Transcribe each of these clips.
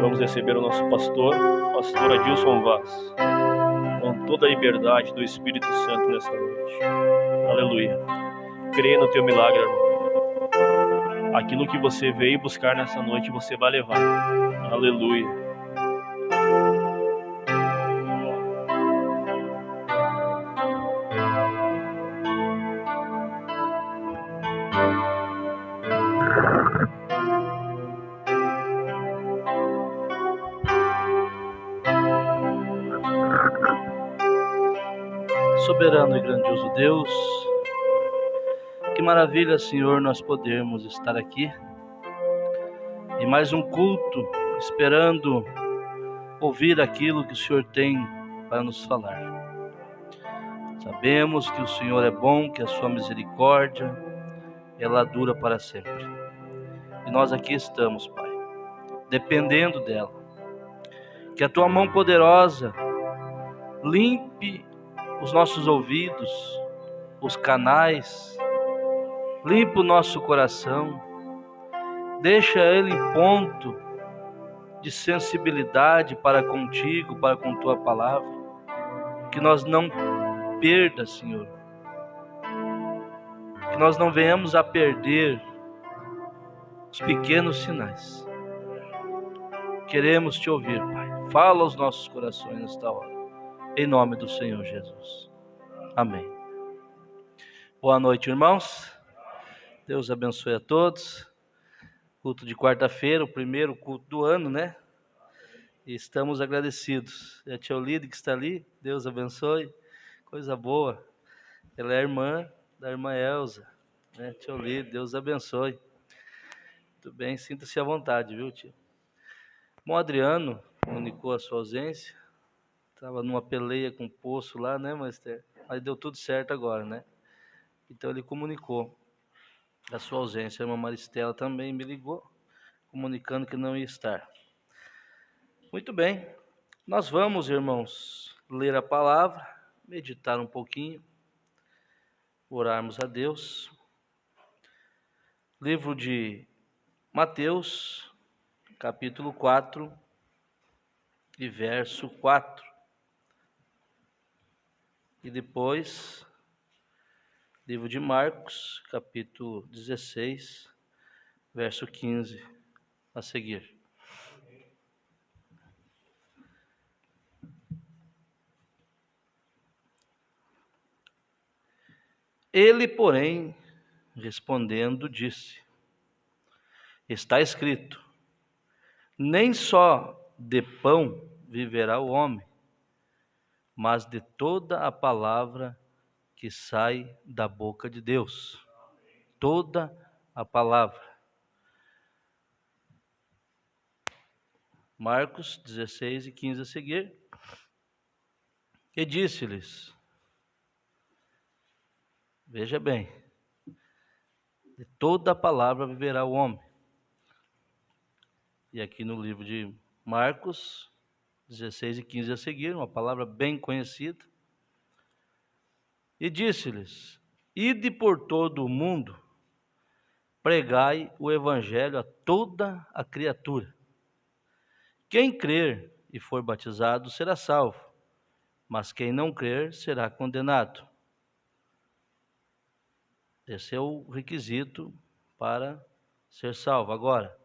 Vamos receber o nosso pastor Adilson Vaz, com toda a liberdade do Espírito Santo nesta noite. Aleluia. Creia no teu milagre, irmão. Aquilo que você veio buscar nessa noite, você vai levar. Aleluia. Soberano e grandioso Deus, que maravilha, Senhor, nós podermos estar aqui em mais um culto, esperando ouvir aquilo que o Senhor tem para nos falar. Sabemos que o Senhor é bom, que a sua misericórdia, ela dura para sempre. E nós aqui estamos, Pai, dependendo dela. Que a tua mão poderosa limpe os nossos ouvidos, os canais, limpa o nosso coração, deixa ele em ponto de sensibilidade para contigo, para com tua palavra, que nós não perda, Senhor, que nós não venhamos a perder os pequenos sinais. Queremos te ouvir, Pai. Fala aos nossos corações nesta hora, em nome do Senhor Jesus. Amém. Boa noite, irmãos. Deus abençoe a todos. Culto de quarta-feira, o primeiro culto do ano, né? E estamos agradecidos. É a tia Olide que está ali, Deus abençoe. Coisa boa. Ela é irmã da irmã Elza, né? Tia Olide, Deus abençoe. Muito bem, sinta-se à vontade, viu, tia? Bom, Adriano comunicou a sua ausência. Estava numa peleia com o poço lá, né, Master? Mas deu tudo certo agora, né? Então ele comunicou a sua ausência. A irmã Maristela também me ligou, comunicando que não ia estar. Muito bem, nós vamos, irmãos, ler a palavra, meditar um pouquinho, orarmos a Deus. Livro de Mateus, capítulo 4 e verso 4. E depois, livro de Marcos, capítulo 16, verso 15, a seguir. Ele, porém, respondendo, disse: está escrito, nem só de pão viverá o homem, mas de toda a palavra que sai da boca de Deus. Toda a palavra. Marcos 16 e 15 a seguir. E disse-lhes, veja bem, de toda a palavra viverá o homem. E aqui no livro de Marcos 16 e 15 a seguir, uma palavra bem conhecida. E disse-lhes, ide por todo o mundo, pregai o evangelho a toda a criatura. Quem crer e for batizado será salvo, mas quem não crer será condenado. Esse é o requisito para ser salvo. Agora,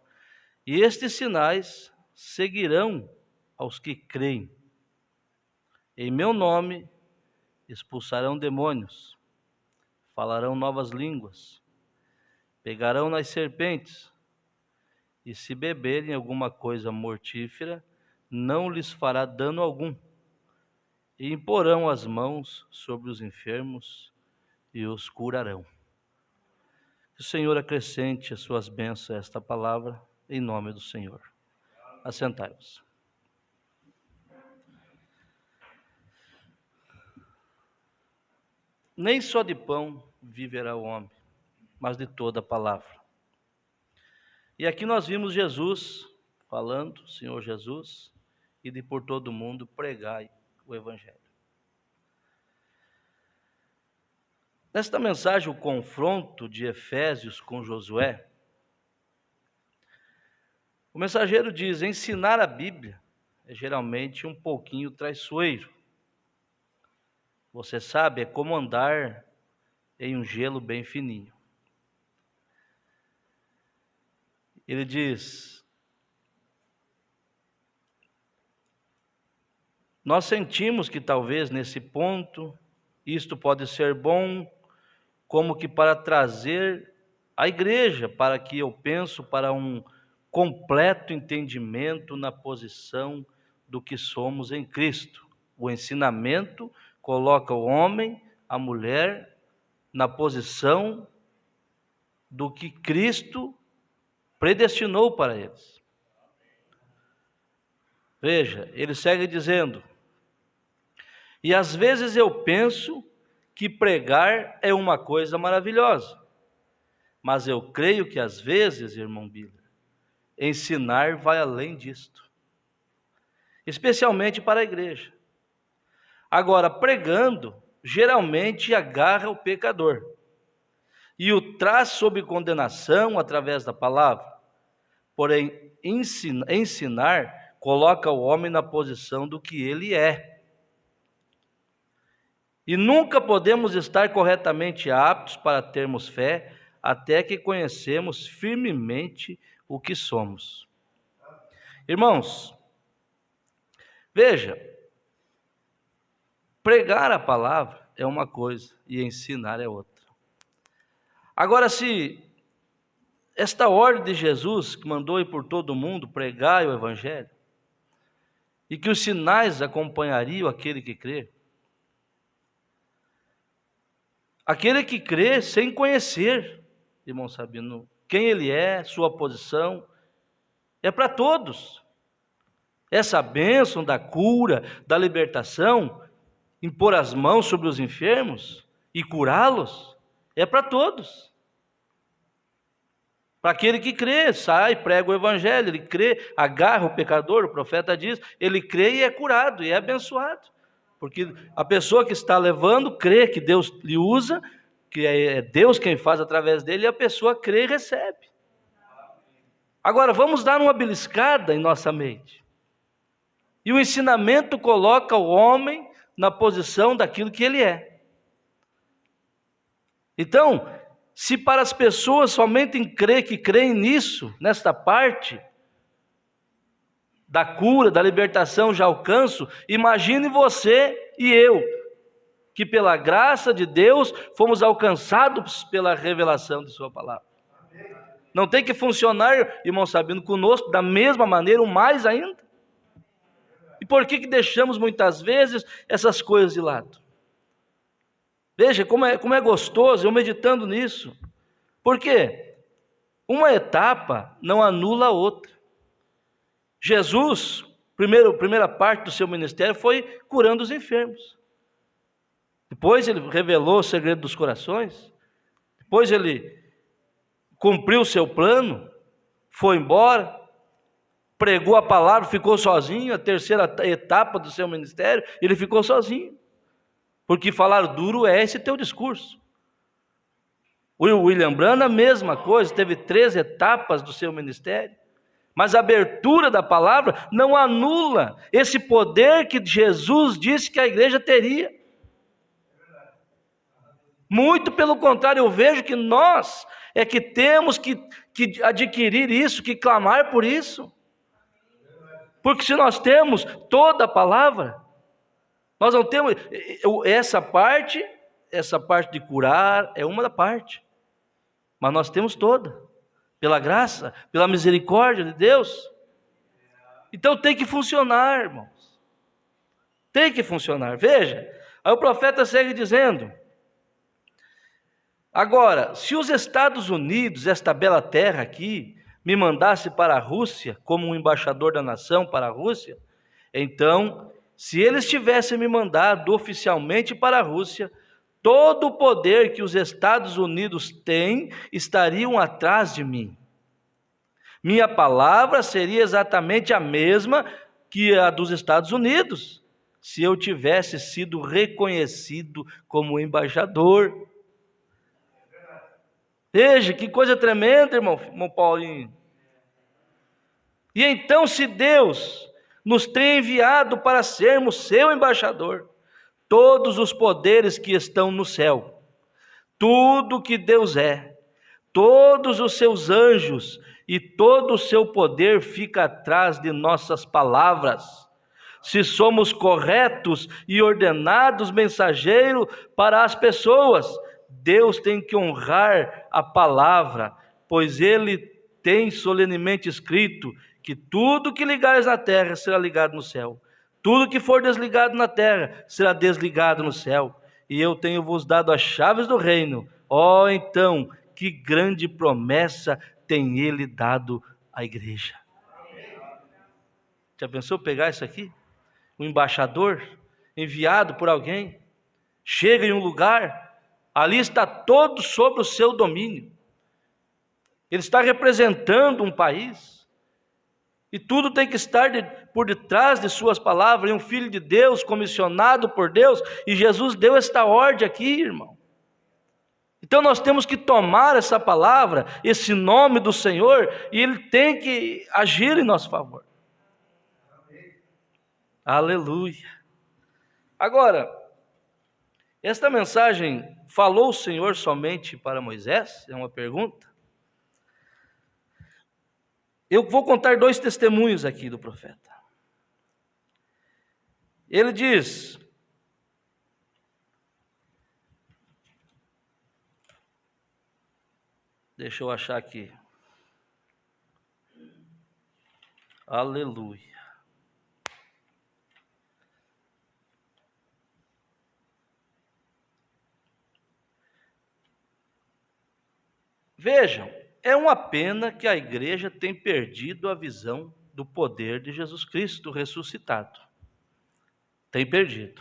e estes sinais seguirão aos que creem. Em meu nome expulsarão demônios, falarão novas línguas, pegarão nas serpentes, e se beberem alguma coisa mortífera, não lhes fará dano algum. E imporão as mãos sobre os enfermos e os curarão. Que o Senhor acrescente as suas bênçãos a esta palavra, em nome do Senhor. Assentai-vos. Nem só de pão viverá o homem, mas de toda a palavra. E aqui nós vimos Jesus falando, Senhor Jesus, e de por todo mundo pregai o evangelho. Nesta mensagem, o confronto de Efésios com Josué, O mensageiro diz: ensinar a Bíblia é geralmente um pouquinho traiçoeiro. Você sabe, é como andar em um gelo bem fininho. Ele diz: nós sentimos que talvez nesse ponto isto pode ser bom, como que para trazer a igreja, para que eu penso para um completo entendimento na posição do que somos em Cristo. O ensinamento coloca o homem, a mulher, na posição do que Cristo predestinou para eles. Veja, ele segue dizendo: e às vezes eu penso que pregar é uma coisa maravilhosa, mas eu creio que às vezes, irmão Bíblia, ensinar vai além disto, especialmente para a igreja. Agora, pregando, geralmente agarra o pecador e o traz sob condenação através da palavra. Porém, ensinar coloca o homem na posição do que ele é. E nunca podemos estar corretamente aptos para termos fé até que conhecemos firmemente o que somos. Irmãos, veja, pregar a palavra é uma coisa e ensinar é outra. Agora, se esta ordem de Jesus, que mandou ir por todo mundo, pregar o evangelho, e que os sinais acompanhariam aquele que crê, aquele que crê sem conhecer, irmão Sabino, quem ele é, sua posição, é para todos. Essa bênção da cura, da libertação, impor as mãos sobre os enfermos e curá-los, é para todos. Para aquele que crê, sai, prega o evangelho, ele crê, agarra o pecador, o profeta diz, ele crê e é curado, e é abençoado. Porque a pessoa que está levando, crê que Deus lhe usa, que é Deus quem faz através dele, e a pessoa crê e recebe. Agora, vamos dar uma beliscada em nossa mente. E o ensinamento coloca o homem na posição daquilo que ele é. Então, se para as pessoas somente que creem nisso, nesta parte da cura, da libertação já alcanço, imagine você e eu, que pela graça de Deus fomos alcançados pela revelação de sua palavra. Não tem que funcionar, irmão Sabino, conosco da mesma maneira, ou mais ainda? E por que deixamos muitas vezes essas coisas de lado? Veja como é gostoso, eu meditando nisso. Por quê? Uma etapa não anula a outra. Jesus, primeira parte do seu ministério foi curando os enfermos. Depois ele revelou o segredo dos corações. Depois ele cumpriu o seu plano, foi embora, pregou a palavra, ficou sozinho. A terceira etapa do seu ministério, ele ficou sozinho. Porque falar duro é esse teu discurso. O William Branham, a mesma coisa, teve 3 etapas do seu ministério. Mas a abertura da palavra não anula esse poder que Jesus disse que a igreja teria. Muito pelo contrário, eu vejo que nós é que temos que adquirir isso, que clamar por isso. Porque se nós temos toda a palavra, nós não temos essa parte de curar é uma da parte, mas nós temos toda, pela graça, pela misericórdia de Deus. Então tem que funcionar, irmãos, tem que funcionar. Veja, aí o profeta segue dizendo: agora, se os Estados Unidos, esta bela terra aqui, me mandasse para a Rússia, como um embaixador da nação para a Rússia, então, se eles tivessem me mandado oficialmente para a Rússia, todo o poder que os Estados Unidos têm estariam atrás de mim. Minha palavra seria exatamente a mesma que a dos Estados Unidos, se eu tivesse sido reconhecido como embaixador. Veja que coisa tremenda, irmão Paulinho. E então, se Deus nos tem enviado para sermos seu embaixador, todos os poderes que estão no céu, tudo que Deus é, todos os seus anjos e todo o seu poder fica atrás de nossas palavras. Se somos corretos e ordenados mensageiros para as pessoas, Deus tem que honrar a palavra, pois Ele tem solenemente escrito que tudo que ligares na terra será ligado no céu, tudo que for desligado na terra será desligado no céu, e eu tenho vos dado as chaves do reino. Ó, então, que grande promessa tem Ele dado à igreja. Já pensou pegar isso aqui? Um embaixador enviado por alguém, chega em um lugar, ali está todo sob o seu domínio. Ele está representando um país, e tudo tem que estar por detrás de suas palavras. E um filho de Deus, comissionado por Deus, e Jesus deu esta ordem aqui, irmão. Então nós temos que tomar essa palavra, esse nome do Senhor, e Ele tem que agir em nosso favor. Aleluia. Agora, esta mensagem falou o Senhor somente para Moisés? É uma pergunta. Eu vou contar 2 testemunhos aqui do profeta. Ele diz: deixa eu achar aqui. Aleluia. Vejam, é uma pena que a igreja tem perdido a visão do poder de Jesus Cristo ressuscitado. Tem perdido.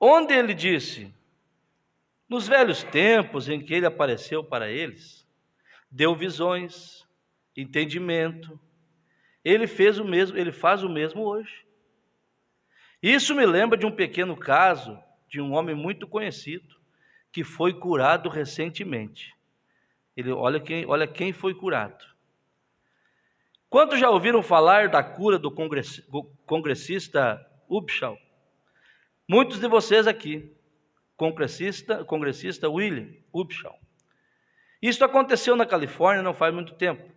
Onde ele disse, nos velhos tempos em que ele apareceu para eles, deu visões, entendimento, ele faz o mesmo hoje. Isso me lembra de um pequeno caso de um homem muito conhecido, que foi curado recentemente. Olha quem foi curado. Quantos já ouviram falar da cura do congressista Upshaw? Muitos de vocês aqui, congressista William Upshaw. Isso aconteceu na Califórnia não faz muito tempo.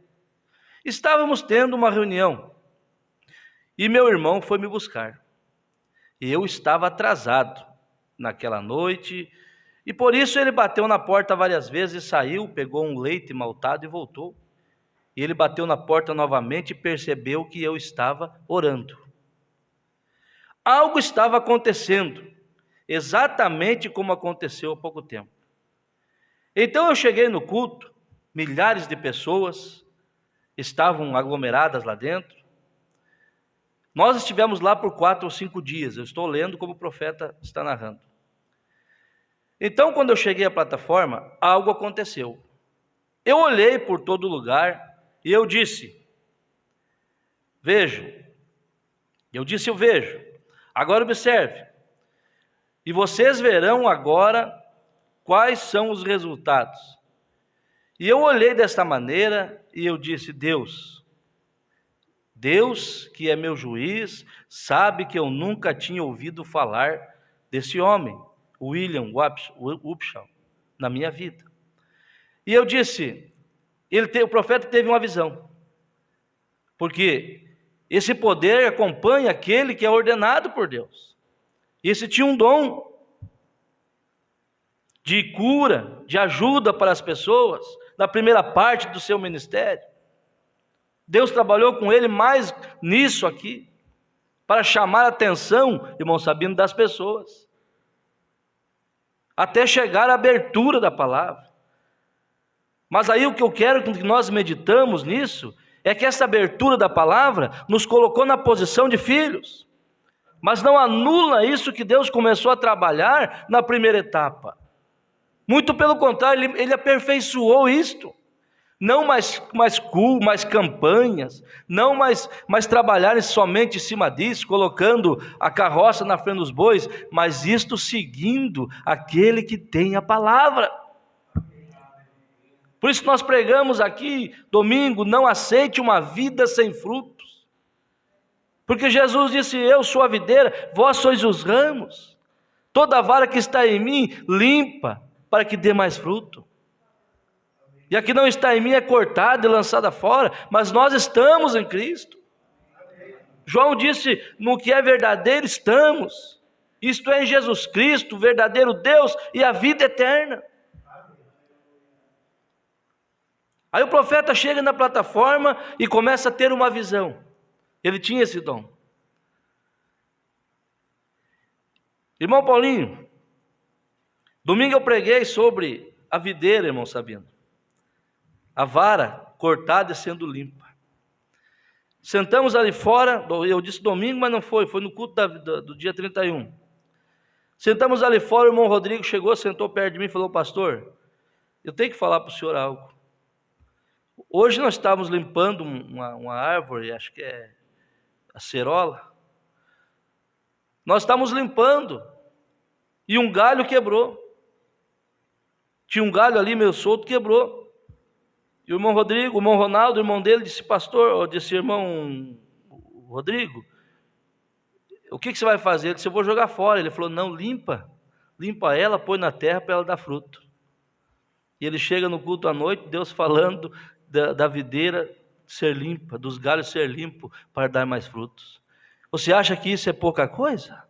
Estávamos tendo uma reunião e meu irmão foi me buscar. E eu estava atrasado naquela noite, e por isso ele bateu na porta várias vezes, saiu, pegou um leite maltado e voltou. E ele bateu na porta novamente e percebeu que eu estava orando. Algo estava acontecendo, exatamente como aconteceu há pouco tempo. Então eu cheguei no culto, milhares de pessoas estavam aglomeradas lá dentro. Nós estivemos lá por 4 ou 5 dias, eu estou lendo como o profeta está narrando. Então, quando eu cheguei à plataforma, algo aconteceu. Eu olhei por todo lugar e eu disse, eu vejo, agora observe, e vocês verão agora quais são os resultados. E eu olhei desta maneira e eu disse, Deus que é meu juiz, sabe que eu nunca tinha ouvido falar desse homem, William Upshaw, na minha vida. E eu disse, o profeta teve uma visão, porque esse poder acompanha aquele que é ordenado por Deus. Esse tinha um dom de cura, de ajuda para as pessoas, na primeira parte do seu ministério. Deus trabalhou com ele mais nisso aqui, para chamar a atenção, irmão Sabino, das pessoas, até chegar à abertura da palavra. Mas aí o que eu quero que nós meditamos nisso, é que essa abertura da palavra nos colocou na posição de filhos, mas não anula isso que Deus começou a trabalhar na primeira etapa. Muito pelo contrário, ele aperfeiçoou isto. Não mais campanhas, não mais trabalharem somente em cima disso, colocando a carroça na frente dos bois, mas isto seguindo aquele que tem a palavra. Por isso nós pregamos aqui, domingo, não aceite uma vida sem frutos. Porque Jesus disse, eu sou a videira, vós sois os ramos. Toda vara que está em mim, limpa, para que dê mais fruto. E a que não está em mim é cortada e lançada fora, mas nós estamos em Cristo. João disse, no que é verdadeiro estamos. Isto é em Jesus Cristo, o verdadeiro Deus e a vida eterna. Aí o profeta chega na plataforma e começa a ter uma visão. Ele tinha esse dom. Irmão Paulinho, domingo eu preguei sobre a videira, irmão Sabino. A vara cortada e sendo limpa. Sentamos ali fora, eu disse domingo, mas não foi no culto do dia 31. Sentamos ali fora, o irmão Rodrigo chegou, sentou perto de mim e falou, pastor, eu tenho que falar para o senhor algo. Hoje nós estávamos limpando uma árvore, acho que é a cerola. Nós estávamos limpando e um galho quebrou. Tinha um galho ali meio solto, quebrou. E o irmão Rodrigo, o irmão Ronaldo, o irmão dele, disse, pastor, disse, irmão Rodrigo, o que você vai fazer? Ele disse, eu vou jogar fora. Ele falou, não, limpa ela, põe na terra para ela dar fruto. E ele chega no culto à noite, Deus falando da videira ser limpa, dos galhos ser limpo para dar mais frutos. Você acha que isso é pouca coisa?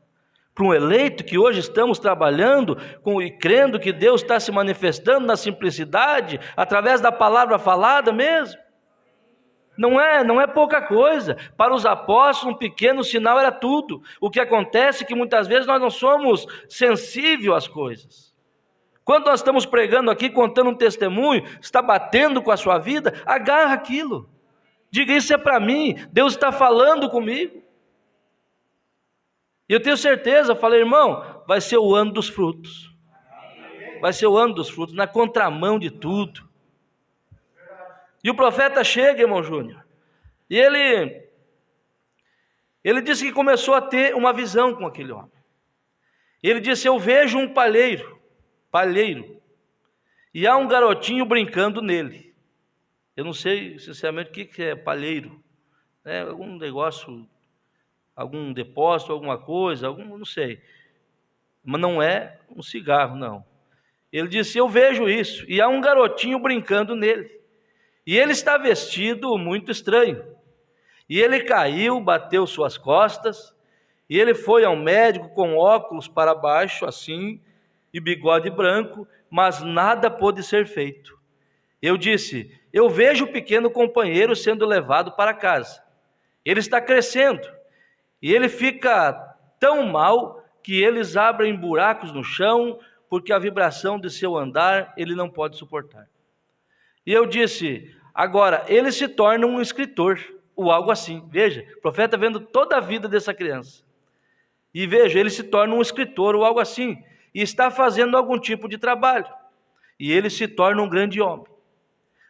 Para um eleito que hoje estamos trabalhando e crendo que Deus está se manifestando na simplicidade, através da palavra falada mesmo. Não é pouca coisa. Para os apóstolos, um pequeno sinal era tudo. O que acontece é que muitas vezes nós não somos sensíveis às coisas. Quando nós estamos pregando aqui, contando um testemunho, está batendo com a sua vida, agarra aquilo. Diga, isso é para mim, Deus está falando comigo. E eu tenho certeza, falei, irmão, vai ser o ano dos frutos. Vai ser o ano dos frutos, na contramão de tudo. E o profeta chega, irmão Júnior, e ele disse que começou a ter uma visão com aquele homem. Ele disse, eu vejo um palheiro, e há um garotinho brincando nele. Eu não sei, sinceramente, o que é palheiro. É algum negócio, algum depósito, alguma coisa, não sei. Mas não é um cigarro, não. Ele disse, eu vejo isso, e há um garotinho brincando nele. E ele está vestido muito estranho. E ele caiu, bateu suas costas, e ele foi ao médico com óculos para baixo, assim, e bigode branco, mas nada pôde ser feito. Eu disse, eu vejo o pequeno companheiro sendo levado para casa. Ele está crescendo, e ele fica tão mal que eles abrem buracos no chão, porque a vibração de seu andar ele não pode suportar. E eu disse, agora, ele se torna um escritor, ou algo assim. Veja, o profeta vendo toda a vida dessa criança. E veja, ele se torna um escritor, ou algo assim, e está fazendo algum tipo de trabalho. E ele se torna um grande homem.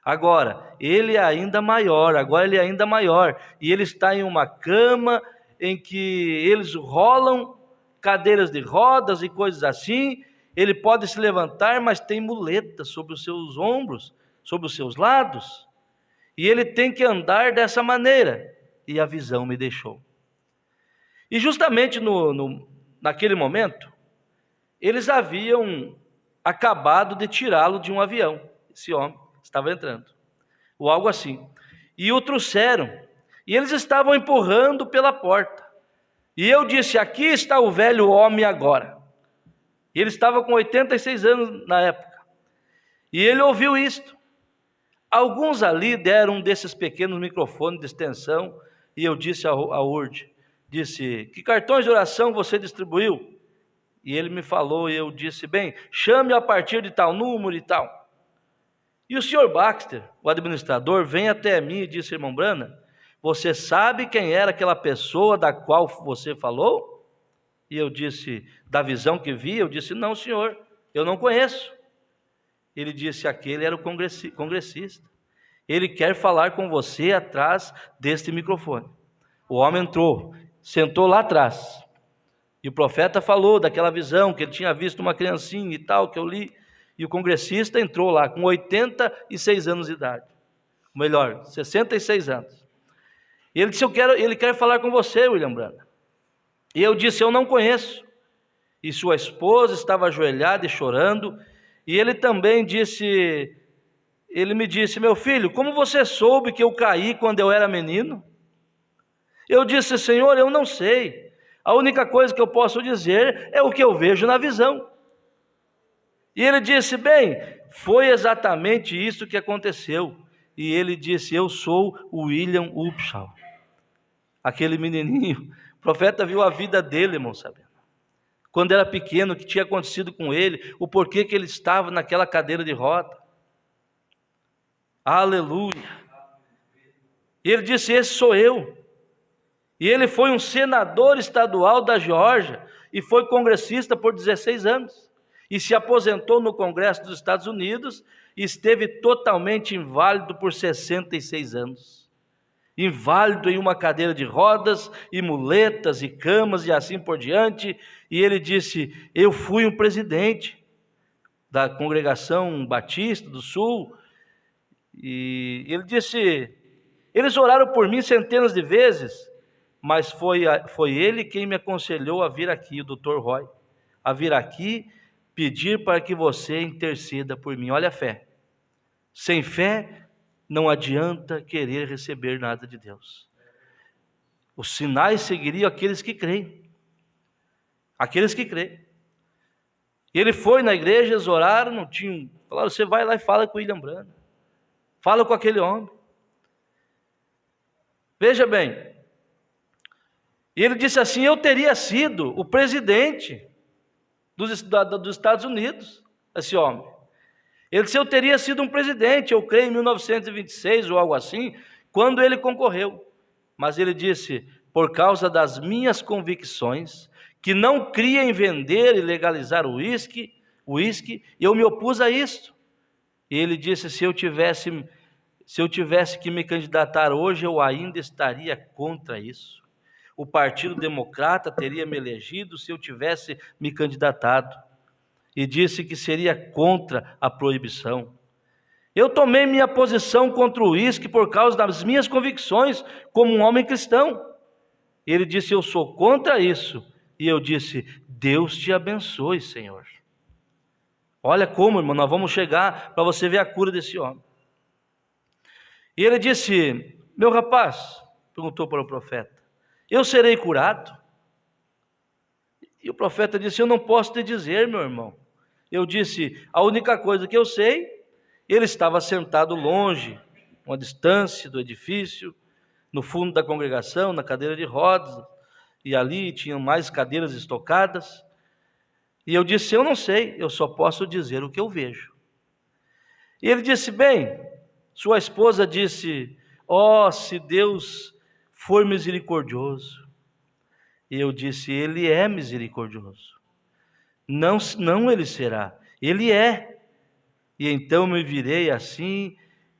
Agora, ele é ainda maior, e ele está em uma cama em que eles rolam cadeiras de rodas e coisas assim. Ele pode se levantar, mas tem muletas sobre os seus ombros, sobre os seus lados, e ele tem que andar dessa maneira, e a visão me deixou. E justamente naquele momento, eles haviam acabado de tirá-lo de um avião, esse homem estava entrando, ou algo assim, e o trouxeram, e eles estavam empurrando pela porta, e eu disse, aqui está o velho homem agora. E ele estava com 86 anos na época, e ele ouviu isto. Alguns ali deram um desses pequenos microfones de extensão, e eu disse a Urde, disse, que cartões de oração você distribuiu? E ele me falou, e eu disse, bem, chame a partir de tal número e tal. E o senhor Baxter, o administrador, vem até mim e disse, irmão Brana, você sabe quem era aquela pessoa da qual você falou? E eu disse, da visão que vi, eu disse, não senhor, eu não conheço. Ele disse, aquele era o congressista. Ele quer falar com você atrás deste microfone. O homem entrou, sentou lá atrás. E o profeta falou daquela visão, que ele tinha visto uma criancinha e tal, que eu li. E o congressista entrou lá com 86 anos de idade. Melhor, 66 anos. E ele disse, ele quer falar com você, William Branham. E eu disse, eu não conheço. E sua esposa estava ajoelhada e chorando. E ele também disse, ele me disse, meu filho, como você soube que eu caí quando eu era menino? Eu disse, Senhor, eu não sei. A única coisa que eu posso dizer é o que eu vejo na visão. E ele disse, bem, foi exatamente isso que aconteceu. E ele disse, eu sou o William Upshaw. Aquele menininho, o profeta viu a vida dele, irmão, sabendo. Quando era pequeno, o que tinha acontecido com ele, o porquê que ele estava naquela cadeira de roda. Aleluia. E ele disse, esse sou eu. E ele foi um senador estadual da Geórgia e foi congressista por 16 anos. E se aposentou no Congresso dos Estados Unidos e esteve totalmente inválido por 66 anos. Inválido em uma cadeira de rodas e muletas e camas e assim por diante. E ele disse, eu fui um presidente da congregação batista do Sul. E ele disse, eles oraram por mim centenas de vezes, mas foi ele quem me aconselhou a vir aqui, o Dr. Roy, a vir aqui pedir para que você interceda por mim. Olha a fé. Sem fé não adianta querer receber nada de Deus. Os sinais seguiriam aqueles que creem. Aqueles que creem. E ele foi na igreja, eles oraram, não tinham. Falaram, você vai lá e fala com o William Branham. Fala com aquele homem. Veja bem. E ele disse assim, eu teria sido o presidente dos Estados Unidos, esse homem. Ele disse, eu teria sido um presidente, eu creio em 1926 ou algo assim, quando ele concorreu. Mas ele disse, por causa das minhas convicções, que não cria em vender e legalizar o uísque, eu me opus a isso. E ele disse, se eu tivesse que me candidatar hoje, eu ainda estaria contra isso. O Partido Democrata teria me elegido se eu tivesse me candidatado. E disse que seria contra a proibição. Eu tomei minha posição contra o uísque por causa das minhas convicções como um homem cristão. Ele disse, eu sou contra isso. E eu disse, Deus te abençoe, Senhor. Olha como, irmão, nós vamos chegar para você ver a cura desse homem. E ele disse, meu rapaz, perguntou para o profeta, eu serei curado? E o profeta disse, eu não posso te dizer, meu irmão. Eu disse, a única coisa que eu sei, ele estava sentado longe, uma distância do edifício, no fundo da congregação, na cadeira de rodas, e ali tinham mais cadeiras estocadas. E eu disse, eu não sei, eu só posso dizer o que eu vejo. E ele disse, bem, sua esposa disse, se Deus for misericordioso. E eu disse, ele é misericordioso. Não ele será, ele é. E então me virei assim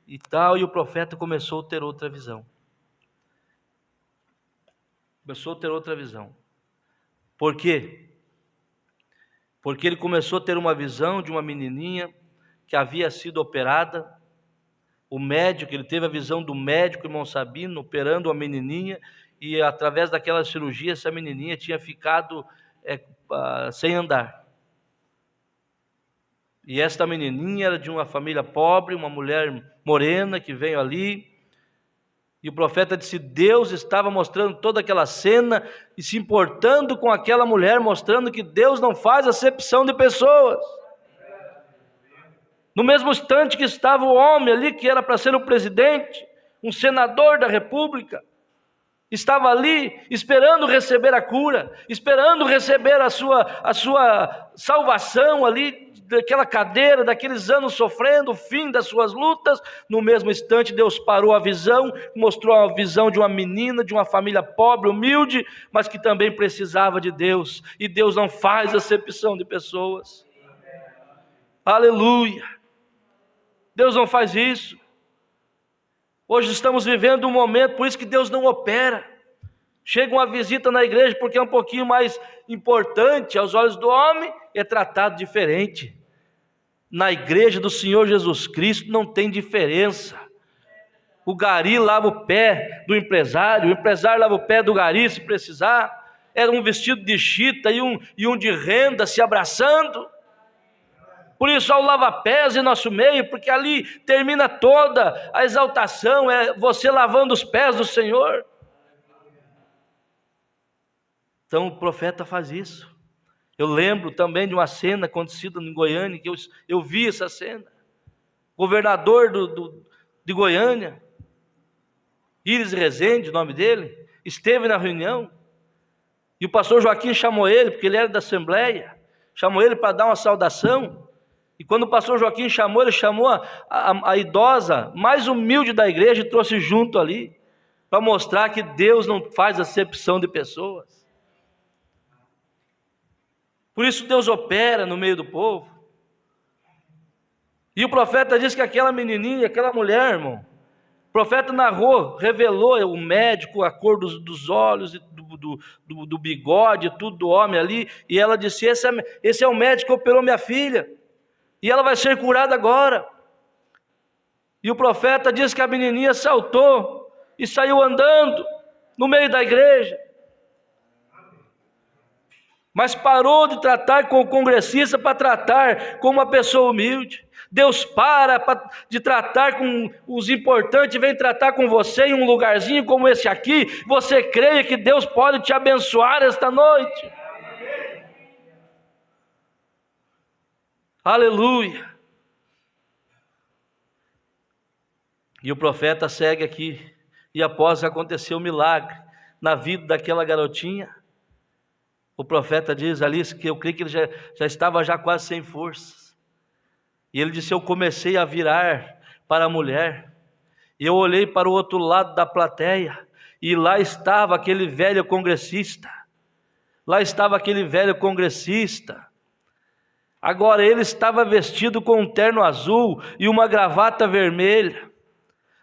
e tal, e o profeta começou a ter outra visão. Por quê? Porque ele começou a ter uma visão de uma menininha que havia sido operada. O médico, ele teve a visão do médico, irmão Sabino, operando a menininha, e através daquela cirurgia, essa menininha tinha ficado sem andar. E esta menininha era de uma família pobre, uma mulher morena que veio ali, e o profeta disse, Deus estava mostrando toda aquela cena, e se importando com aquela mulher, mostrando que Deus não faz acepção de pessoas. No mesmo instante que estava o homem ali, que era para ser o presidente, um senador da república, estava ali esperando receber a cura, esperando receber a sua salvação ali, daquela cadeira, daqueles anos sofrendo, o fim das suas lutas. No mesmo instante Deus parou a visão, mostrou a visão de uma menina, de uma família pobre, humilde, mas que também precisava de Deus, e Deus não faz acepção de pessoas. Aleluia! Deus não faz isso. Hoje estamos vivendo um momento, por isso que Deus não opera. Chega uma visita na igreja porque é um pouquinho mais importante aos olhos do homem, é tratado diferente. na igreja do Senhor Jesus Cristo não tem diferença. O gari lava o pé do empresário, o empresário lava o pé do gari se precisar. Era um vestido de chita e um de renda se abraçando. Por isso há o lava-pés em nosso meio, porque ali termina toda a exaltação, é você lavando os pés do Senhor. Então o profeta faz isso. Eu lembro também de uma cena acontecida em Goiânia, que eu vi essa cena. Governador de Goiânia, Íris Rezende, o nome dele, esteve na reunião, e o pastor Joaquim chamou ele, porque ele era da Assembleia, chamou ele para dar uma saudação, e quando o pastor Joaquim chamou, ele chamou a idosa mais humilde da igreja e trouxe junto ali, para mostrar que Deus não faz acepção de pessoas. Por isso Deus opera no meio do povo. E o profeta diz que aquela menininha, aquela mulher, irmão, o profeta narrou, revelou o médico, a cor dos olhos, do bigode, tudo do homem ali, e ela disse, esse é o médico que operou minha filha, e ela vai ser curada agora. E o profeta diz que a menininha saltou e saiu andando no meio da igreja, mas parou de tratar com o congressista para tratar com uma pessoa humilde. Deus para de tratar com os importantes e vem tratar com você em um lugarzinho como esse aqui. Você creia que Deus pode te abençoar esta noite? Aleluia! E o profeta segue aqui, e após acontecer o milagre na vida daquela garotinha, o profeta diz, Alice, que eu creio que ele já estava quase sem forças. E ele disse, eu comecei a virar para a mulher. E eu olhei para o outro lado da plateia. E lá estava aquele velho congressista. Agora ele estava vestido com um terno azul e uma gravata vermelha,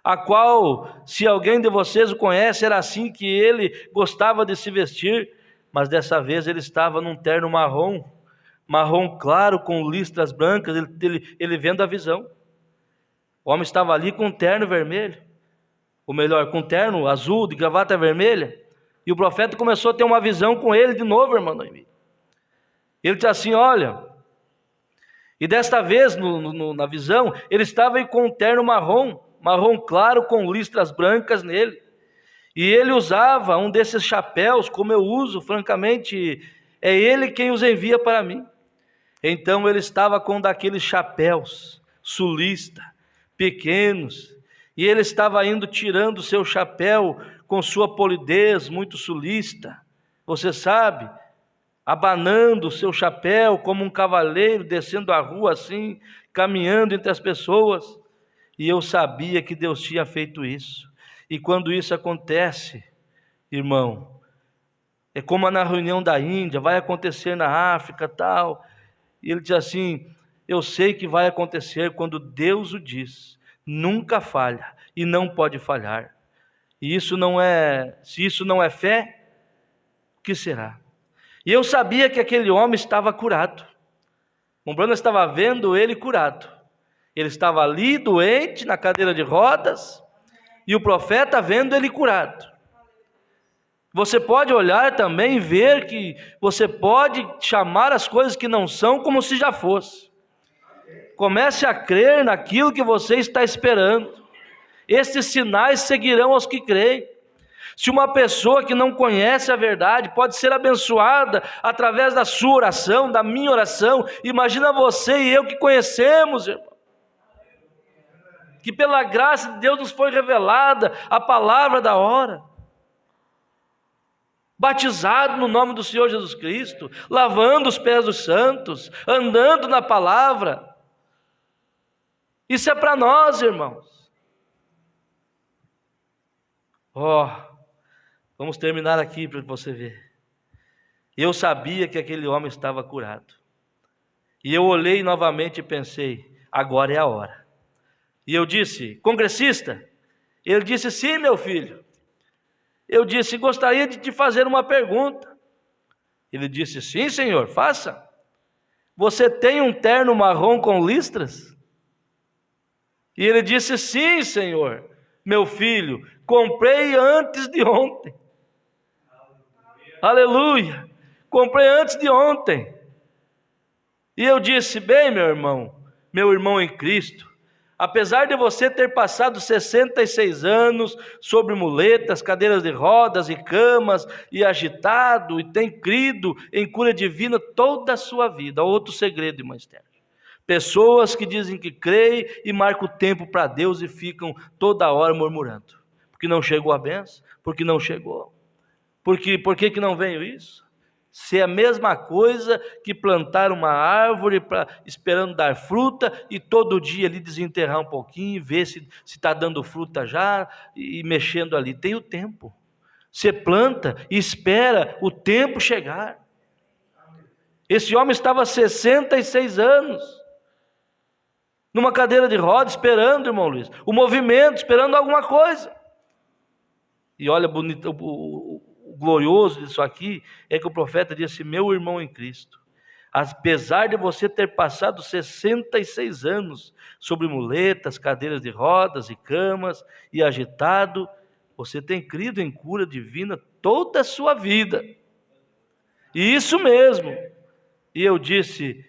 a qual, se alguém de vocês o conhece, era assim que ele gostava de se vestir. Mas dessa vez ele estava num terno marrom claro, com listras brancas, ele vendo a visão. O homem estava ali com um terno vermelho, ou melhor, com um terno azul, de gravata vermelha, e o profeta começou a ter uma visão com ele de novo, irmão Noemi. Ele disse assim, olha, e desta vez na visão, ele estava aí com um terno marrom claro, com listras brancas nele. E ele usava um desses chapéus, como eu uso, francamente, é ele quem os envia para mim. Então ele estava com um daqueles chapéus, sulista, pequenos, e ele estava indo tirando o seu chapéu com sua polidez, muito sulista, você sabe, abanando o seu chapéu como um cavaleiro, descendo a rua assim, caminhando entre as pessoas, e eu sabia que Deus tinha feito isso. E quando isso acontece, irmão, é como na reunião da Índia, vai acontecer na África, tal. E ele diz assim, eu sei que vai acontecer quando Deus o diz, nunca falha e não pode falhar. E isso se isso não é fé, o que será? E eu sabia que aquele homem estava curado. O Bruno estava vendo ele curado. Ele estava ali doente, na cadeira de rodas, e o profeta vendo ele curado. Você pode olhar também e ver que você pode chamar as coisas que não são como se já fosse. Comece a crer naquilo que você está esperando. Estes sinais seguirão aos que creem. Se uma pessoa que não conhece a verdade pode ser abençoada através da sua oração, da minha oração, imagina você e eu que conhecemos, irmão, que pela graça de Deus nos foi revelada a palavra da hora, batizado no nome do Senhor Jesus Cristo, lavando os pés dos santos, andando na palavra. Isso é para nós, irmãos. Vamos terminar aqui para você ver. Eu sabia que aquele homem estava curado. E eu olhei novamente e pensei, agora é a hora. E eu disse, congressista? Ele disse, sim, meu filho. Eu disse, gostaria de te fazer uma pergunta. Ele disse, sim, senhor, faça. você tem um terno marrom com listras? E ele disse: sim, Senhor, meu filho, comprei antes de ontem. Aleluia, comprei antes de ontem. E eu disse: bem, meu irmão em Cristo, apesar de você ter passado 66 anos sobre muletas, cadeiras de rodas e camas, e agitado, e tem crido em cura divina toda a sua vida. Outro segredo, irmã Esther: pessoas que dizem que creem e marcam o tempo para Deus e ficam toda hora murmurando, porque não chegou a benção, porque não chegou. Por que não veio isso? Se é a mesma coisa que plantar uma árvore esperando dar fruta e todo dia ali desenterrar um pouquinho, ver se está dando fruta já e mexendo ali. Tem o tempo. Você planta e espera o tempo chegar. Esse homem estava há 66 anos numa cadeira de rodas esperando, irmão Luiz, o movimento, esperando alguma coisa. E olha bonito, o glorioso disso aqui é que o profeta disse: meu irmão em Cristo, apesar de você ter passado 66 anos sobre muletas, cadeiras de rodas e camas e agitado, você tem crido em cura divina toda a sua vida. E isso mesmo. E eu disse: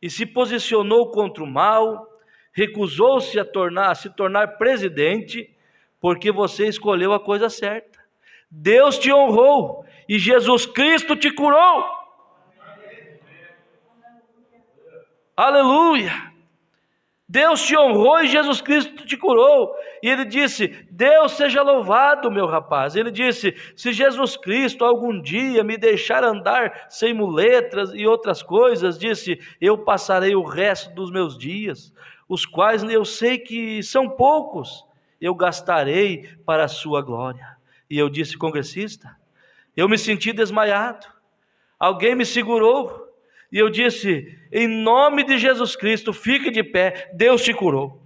e se posicionou contra o mal, recusou-se a se tornar presidente, porque você escolheu a coisa certa. Deus te honrou e Jesus Cristo te curou. Aleluia! Deus te honrou e Jesus Cristo te curou. E ele disse: Deus seja louvado, meu rapaz. Ele disse: se Jesus Cristo algum dia me deixar andar sem muletas e outras coisas, disse, eu passarei o resto dos meus dias, os quais eu sei que são poucos, eu gastarei para a sua glória. E eu disse: congressista, eu me senti desmaiado, alguém me segurou, e eu disse: em nome de Jesus Cristo, fique de pé, Deus te curou.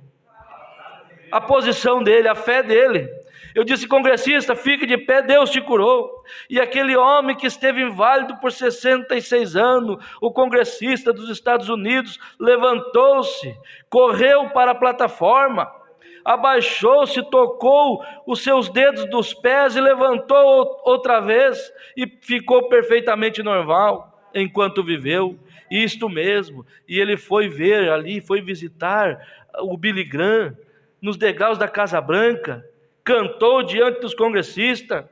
A posição dele, a fé dele. Eu disse: congressista, fique de pé, Deus te curou. E aquele homem que esteve inválido por 66 anos, o congressista dos Estados Unidos, levantou-se, correu para a plataforma, abaixou-se, tocou os seus dedos dos pés e levantou outra vez e ficou perfeitamente normal enquanto viveu. Isto mesmo. E ele foi ver ali, foi visitar o Billy Graham nos degraus da Casa Branca, cantou diante dos congressistas,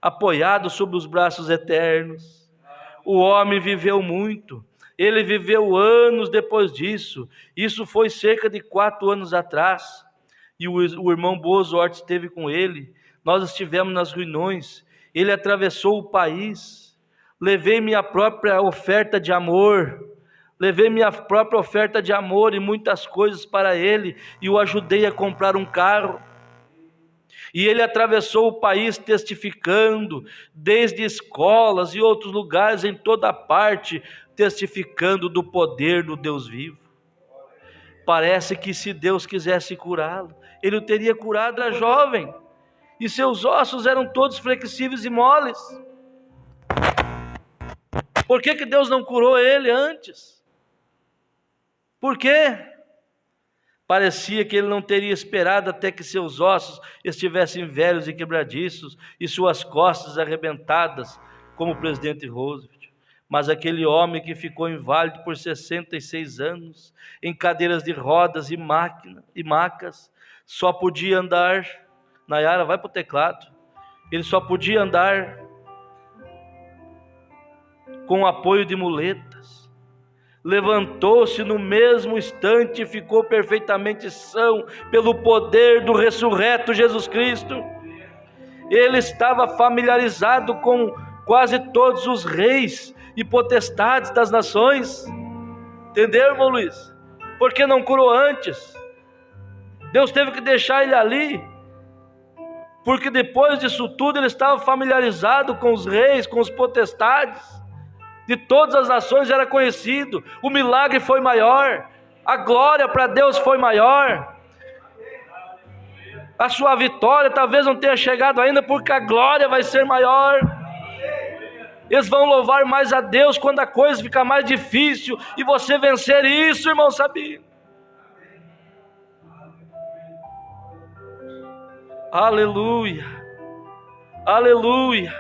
apoiado sobre os braços eternos. O homem viveu muito. Ele viveu anos depois disso. Isso foi cerca de 4 anos atrás. E o irmão Boas Horta esteve com ele. Nós estivemos nas reuniões. Ele atravessou o país. Levei minha própria oferta de amor. Levei minha própria oferta de amor e muitas coisas para ele. E o ajudei a comprar um carro. E ele atravessou o país testificando, desde escolas e outros lugares, em toda parte, testificando do poder do Deus vivo. Parece que se Deus quisesse curá-lo, ele o teria curado. Era jovem, e seus ossos eram todos flexíveis e moles. Por que Deus não curou ele antes? Por quê? Parecia que ele não teria esperado até que seus ossos estivessem velhos e quebradiços e suas costas arrebentadas, como o presidente Roosevelt. Mas aquele homem que ficou inválido por 66 anos, em cadeiras de rodas e macas, só podia andar. Nayara, vai para o teclado. Ele só podia andar com o apoio de muletas. Levantou-se no mesmo instante e ficou perfeitamente são pelo poder do ressurreto Jesus Cristo. Ele estava familiarizado com quase todos os reis e potestades das nações. Entendeu, irmão Luiz? Por que não curou antes? Deus teve que deixar ele ali, porque depois disso tudo ele estava familiarizado com os reis, com os potestades de todas as nações, era conhecido. O milagre foi maior, a glória para Deus foi maior. A sua vitória talvez não tenha chegado ainda, porque a glória vai ser maior. Eles vão louvar mais a Deus quando a coisa ficar mais difícil e você vencer isso, irmão, sabia? Aleluia, aleluia.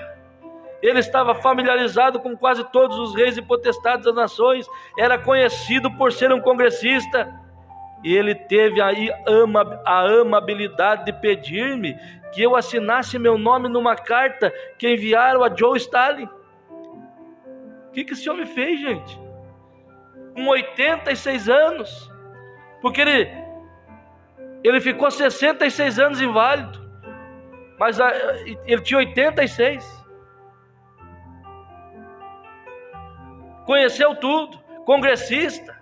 Ele estava familiarizado com quase todos os reis e potestades das nações, era conhecido por ser um congressista, e ele teve aí a amabilidade de pedir-me que eu assinasse meu nome numa carta que enviaram a Joe Stalin. O que esse homem fez, gente? Com 86 anos, porque ele ficou 66 anos inválido, mas ele tinha 86. Conheceu tudo, congressista,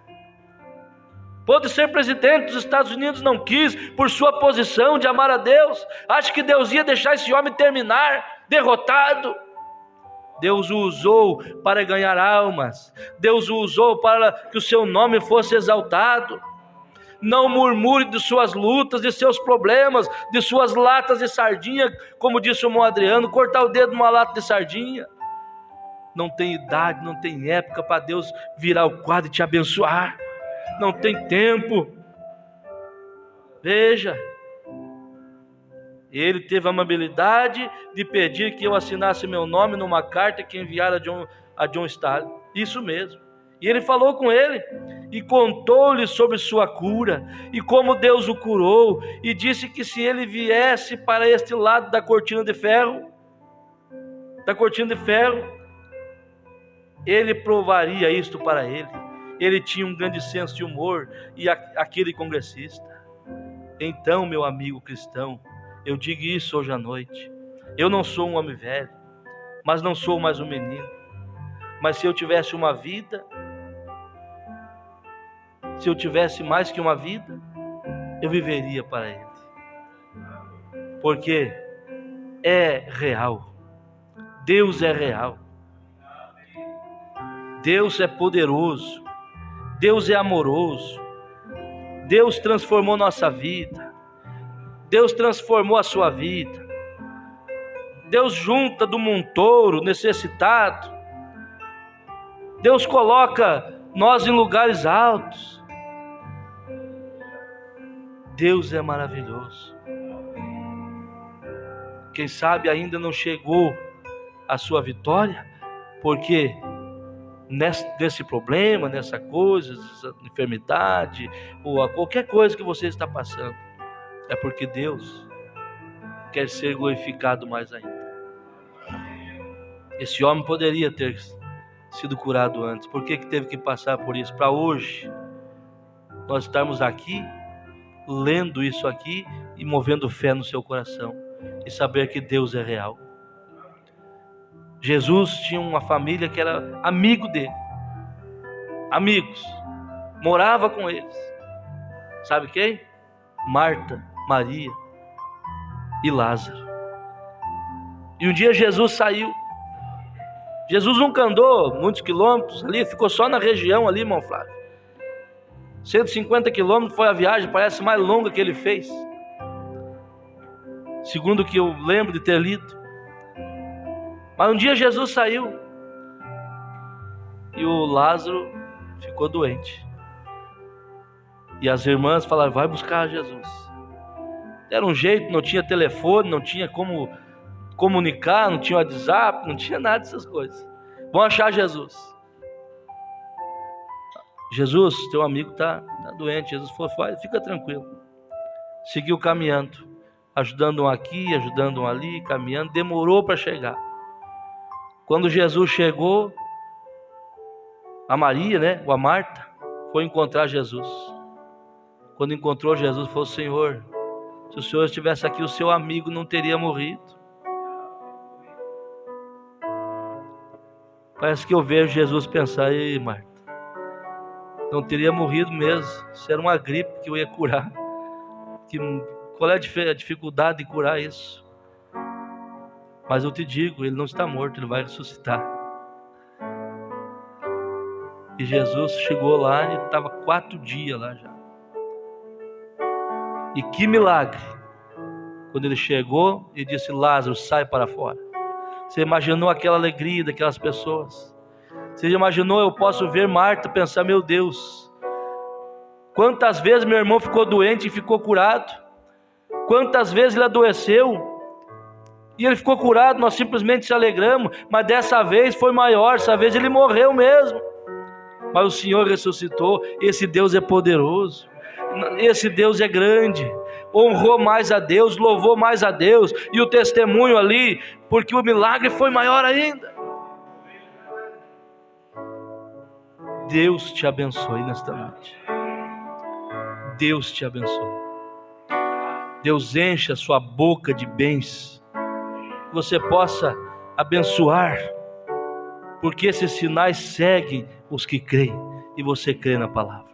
pôde ser presidente dos Estados Unidos, não quis, por sua posição de amar a Deus. Acha que Deus ia deixar esse homem terminar derrotado? Deus o usou para ganhar almas, Deus o usou para que o seu nome fosse exaltado. Não murmure de suas lutas, de seus problemas, de suas latas de sardinha, como disse o irmão Adriano, cortar o dedo numa lata de sardinha. Não tem idade, não tem época para Deus virar o quadro e te abençoar. Não tem tempo. Veja, ele teve a amabilidade de pedir que eu assinasse meu nome numa carta que enviara a John Stalin. Isso mesmo. E ele falou com ele e contou-lhe sobre sua cura e como Deus o curou, e disse que se ele viesse para este lado da cortina de ferro, ele provaria isto para ele. Ele tinha um grande senso de humor, e aquele congressista. Então, meu amigo cristão, eu digo isso hoje à noite. Eu não sou um homem velho, mas não sou mais um menino. Mas se eu tivesse uma vida, se eu tivesse mais que uma vida, eu viveria para ele. Porque é real. Deus é real. Deus é poderoso. Deus é amoroso. Deus transformou nossa vida. Deus transformou a sua vida. Deus junta do montouro necessitado. Deus coloca nós em lugares altos. Deus é maravilhoso. Quem sabe ainda não chegou a sua vitória, porque nesse problema, nessa coisa, essa enfermidade, ou a qualquer coisa que você está passando, é porque Deus quer ser glorificado mais ainda. Esse homem poderia ter sido curado antes. Por que teve que passar por isso? Para hoje nós estarmos aqui, lendo isso aqui e movendo fé no seu coração, e saber que Deus é real. Jesus tinha uma família que era amigo dele, amigos, morava com eles. Sabe quem? Marta, Maria e Lázaro. E um dia Jesus saiu. Jesus nunca andou muitos quilômetros ali, ficou só na região ali, irmão Flávio. 150 quilômetros foi a viagem, parece mais longa que ele fez, segundo o que eu lembro de ter lido. Mas um dia Jesus saiu e o Lázaro ficou doente. E as irmãs falaram: vai buscar Jesus. Deram um jeito, não tinha telefone, não tinha como comunicar, não tinha WhatsApp, não tinha nada dessas coisas. Vão achar Jesus. Jesus, teu amigo está doente. Jesus falou: fica tranquilo. Seguiu caminhando, ajudando um aqui, ajudando um ali, caminhando. Demorou para chegar. Quando Jesus chegou, a Maria, ou a Marta, foi encontrar Jesus. Quando encontrou Jesus, falou: Senhor, se o Senhor estivesse aqui, o seu amigo não teria morrido. Parece que eu vejo Jesus pensar: ei, Marta, não teria morrido mesmo. Isso era uma gripe que eu ia curar. Qual é a dificuldade de curar isso? Mas eu te digo, ele não está morto, ele vai ressuscitar. E Jesus chegou lá e estava 4 dias lá já. E que milagre! Quando ele chegou e disse: Lázaro, sai para fora. Você imaginou aquela alegria daquelas pessoas? Você já imaginou? Eu posso ver Marta pensar: meu Deus, quantas vezes meu irmão ficou doente e ficou curado? Quantas vezes ele adoeceu e ele ficou curado, nós simplesmente se alegramos, mas dessa vez foi maior, dessa vez ele morreu mesmo, mas o Senhor ressuscitou. Esse Deus é poderoso, esse Deus é grande. Honrou mais a Deus, louvou mais a Deus, e o testemunho ali, porque o milagre foi maior ainda. Deus te abençoe nesta noite. Deus te abençoe. Deus enche a sua boca de bens, que você possa abençoar, porque esses sinais seguem os que creem, e você crê na palavra.